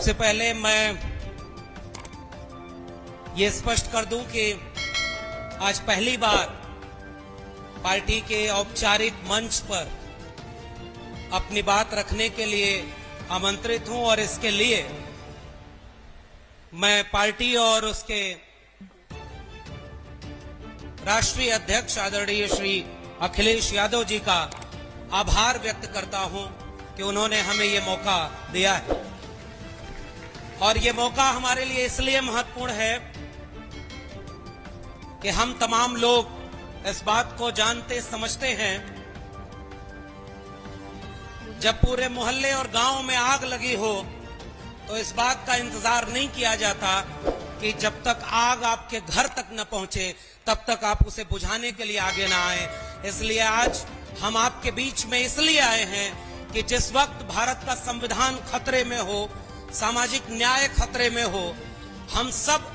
सबसे पहले मैं ये स्पष्ट कर दूं कि आज पहली बार पार्टी के औपचारिक मंच पर अपनी बात रखने के लिए आमंत्रित हूं और इसके लिए मैं पार्टी और उसके राष्ट्रीय अध्यक्ष आदरणीय श्री अखिलेश यादव जी का आभार व्यक्त करता हूं कि उन्होंने हमें ये मौका दिया है। और ये मौका हमारे लिए इसलिए महत्वपूर्ण है कि हम तमाम लोग इस बात को जानते समझते हैं, जब पूरे मोहल्ले और गांव में आग लगी हो तो इस बात का इंतजार नहीं किया जाता कि जब तक आग आपके घर तक न पहुंचे तब तक आप उसे बुझाने के लिए आगे ना आए। इसलिए आज हम आपके बीच में इसलिए आए हैं कि जिस वक्त भारत का संविधान खतरे में हो, सामाजिक न्याय खतरे में हो, हम सब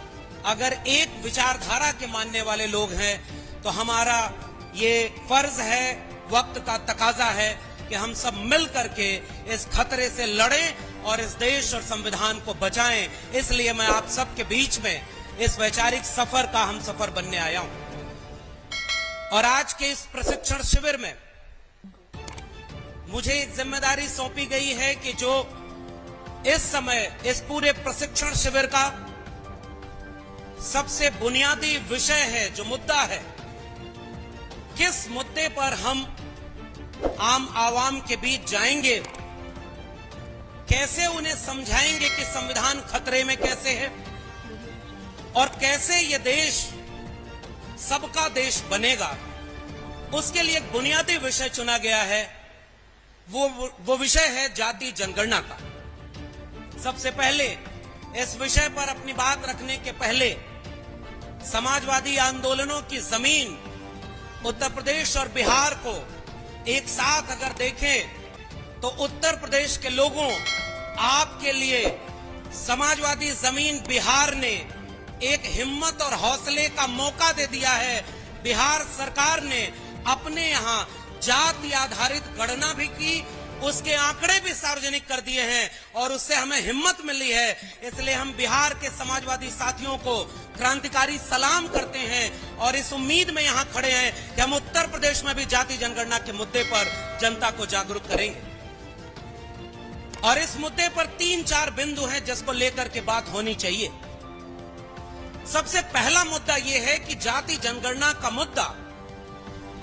अगर एक विचारधारा के मानने वाले लोग हैं तो हमारा ये फर्ज है, वक्त का तकाजा है कि हम सब मिल करके इस खतरे से लड़ें और इस देश और संविधान को बचाएं। इसलिए मैं आप सबके बीच में इस वैचारिक सफर का हम सफर बनने आया हूं। और आज के इस प्रशिक्षण शिविर में मुझे एक जिम्मेदारी सौंपी गई है कि जो इस समय इस पूरे प्रशिक्षण शिविर का सबसे बुनियादी विषय है, जो मुद्दा है, किस मुद्दे पर हम आम आवाम के बीच जाएंगे, कैसे उन्हें समझाएंगे कि संविधान खतरे में कैसे है और कैसे ये देश सबका देश बनेगा, उसके लिए एक बुनियादी विषय चुना गया है। वो विषय है जाति जनगणना का। सबसे पहले इस विषय पर अपनी बात रखने के पहले समाजवादी आंदोलनों की जमीन उत्तर प्रदेश और बिहार को एक साथ अगर देखें तो उत्तर प्रदेश के लोगों, आपके लिए समाजवादी जमीन बिहार ने एक हिम्मत और हौसले का मौका दे दिया है। बिहार सरकार ने अपने यहां जाति आधारित गणना भी की, उसके आंकड़े भी सार्वजनिक कर दिए हैं और उससे हमें हिम्मत मिली है। इसलिए हम बिहार के समाजवादी साथियों को क्रांतिकारी सलाम करते हैं और इस उम्मीद में यहां खड़े हैं कि हम उत्तर प्रदेश में भी जाति जनगणना के मुद्दे पर जनता को जागरूक करेंगे। और इस मुद्दे पर 3-4 बिंदु हैं जिसको लेकर के बात होनी चाहिए। सबसे पहला मुद्दा यह है कि जाति जनगणना का मुद्दा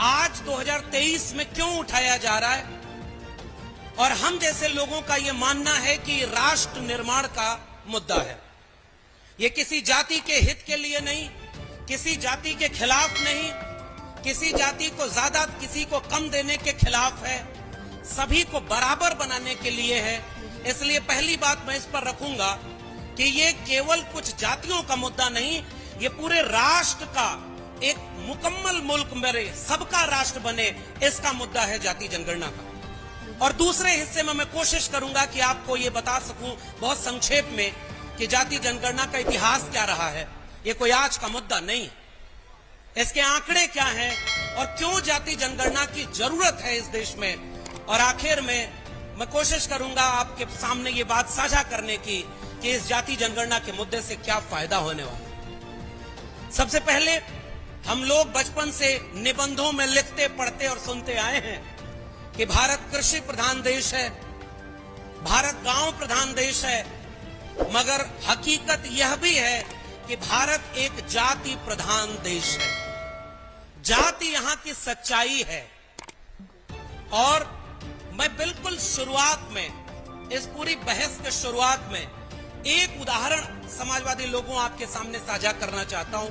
आज 2023 में क्यों उठाया जा रहा है। और हम जैसे लोगों का यह मानना है कि राष्ट्र निर्माण का मुद्दा है। यह किसी जाति के हित के लिए नहीं, किसी जाति के खिलाफ नहीं, किसी जाति को ज्यादा किसी को कम देने के खिलाफ है, सभी को बराबर बनाने के लिए है। इसलिए पहली बात मैं इस पर रखूंगा कि ये केवल कुछ जातियों का मुद्दा नहीं, ये पूरे राष्ट्र का, एक मुकम्मल मुल्क मेरे सबका राष्ट्र बने, इसका मुद्दा है जाति जनगणना का। और दूसरे हिस्से में मैं कोशिश करूंगा कि आपको ये बता सकूं बहुत संक्षेप में कि जाति जनगणना का इतिहास क्या रहा है। ये कोई आज का मुद्दा नहीं है। इसके आंकड़े क्या हैं और क्यों जाति जनगणना की जरूरत है इस देश में। और आखिर में मैं कोशिश करूंगा आपके सामने ये बात साझा करने की कि इस जाति जनगणना के मुद्दे से क्या फायदा होने वाला। सबसे पहले हम लोग बचपन से निबंधों में लिखते पढ़ते और सुनते आए हैं कि भारत कृषि प्रधान देश है, भारत गांव प्रधान देश है, मगर हकीकत यह भी है कि भारत एक जाति प्रधान देश है। जाति यहां की सच्चाई है। और मैं बिल्कुल शुरुआत में, इस पूरी बहस के शुरुआत में एक उदाहरण समाजवादी लोगों आपके सामने साझा करना चाहता हूं।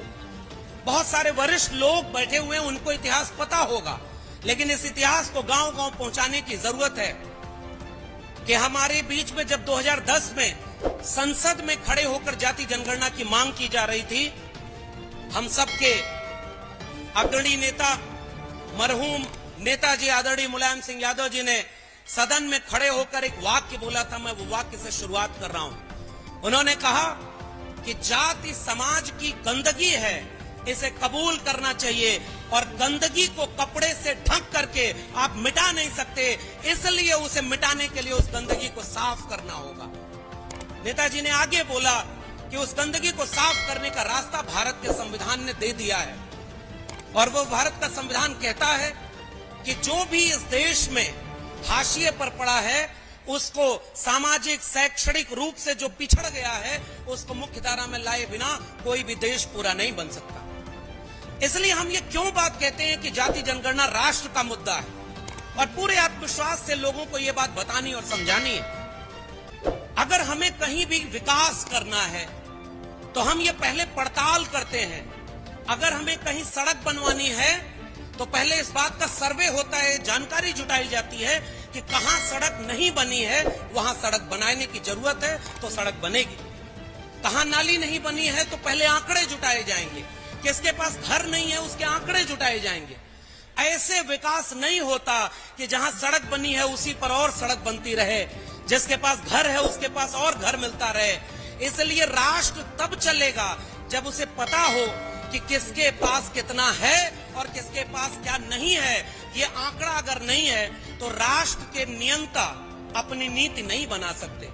बहुत सारे वरिष्ठ लोग बैठे हुए हैं, उनको इतिहास पता होगा, लेकिन इस इतिहास को गांव-गांव पहुंचाने की जरूरत है कि हमारे बीच में जब 2010 में संसद में खड़े होकर जाति जनगणना की मांग की जा रही थी, हम सबके अग्रणी नेता मरहूम नेताजी आदरणीय मुलायम सिंह यादव जी ने सदन में खड़े होकर एक वाक्य बोला था। मैं वो वाक्य से शुरुआत कर रहा हूं। उन्होंने कहा कि जाति समाज की गंदगी है, इसे कबूल करना चाहिए और गंदगी को कपड़े से ढक करके आप मिटा नहीं सकते, इसलिए उसे मिटाने के लिए उस गंदगी को साफ करना होगा। नेताजी ने आगे बोला कि उस गंदगी को साफ करने का रास्ता भारत के संविधान ने दे दिया है। और वो भारत का संविधान कहता है कि जो भी इस देश में हाशिए पर पड़ा है, उसको सामाजिक शैक्षणिक रूप से जो पिछड़ गया है, उसको मुख्य धारा में लाए बिना कोई भी देश पूरा नहीं बन सकता। इसलिए हम ये क्यों बात कहते हैं कि जाति जनगणना राष्ट्र का मुद्दा है, और पूरे आत्मविश्वास से लोगों को ये बात बतानी और समझानी है। अगर हमें कहीं भी विकास करना है तो हम ये पहले पड़ताल करते हैं। अगर हमें कहीं सड़क बनवानी है तो पहले इस बात का सर्वे होता है, जानकारी जुटाई जाती है कि कहां सड़क नहीं बनी है, वहां सड़क बनाने की जरूरत है तो सड़क बनेगी। कहां नाली नहीं बनी है तो पहले आंकड़े जुटाए जाएंगे, किसके पास घर नहीं है उसके आंकड़े जुटाए जाएंगे। ऐसे विकास नहीं होता कि जहां सड़क बनी है उसी पर और सड़क बनती रहे, जिसके पास घर है उसके पास और घर मिलता रहे। इसलिए राष्ट्र तब चलेगा जब उसे पता हो कि किसके पास कितना है और किसके पास क्या नहीं है। ये आंकड़ा अगर नहीं है तो राष्ट्र के नियंता अपनी नीति नहीं बना सकते।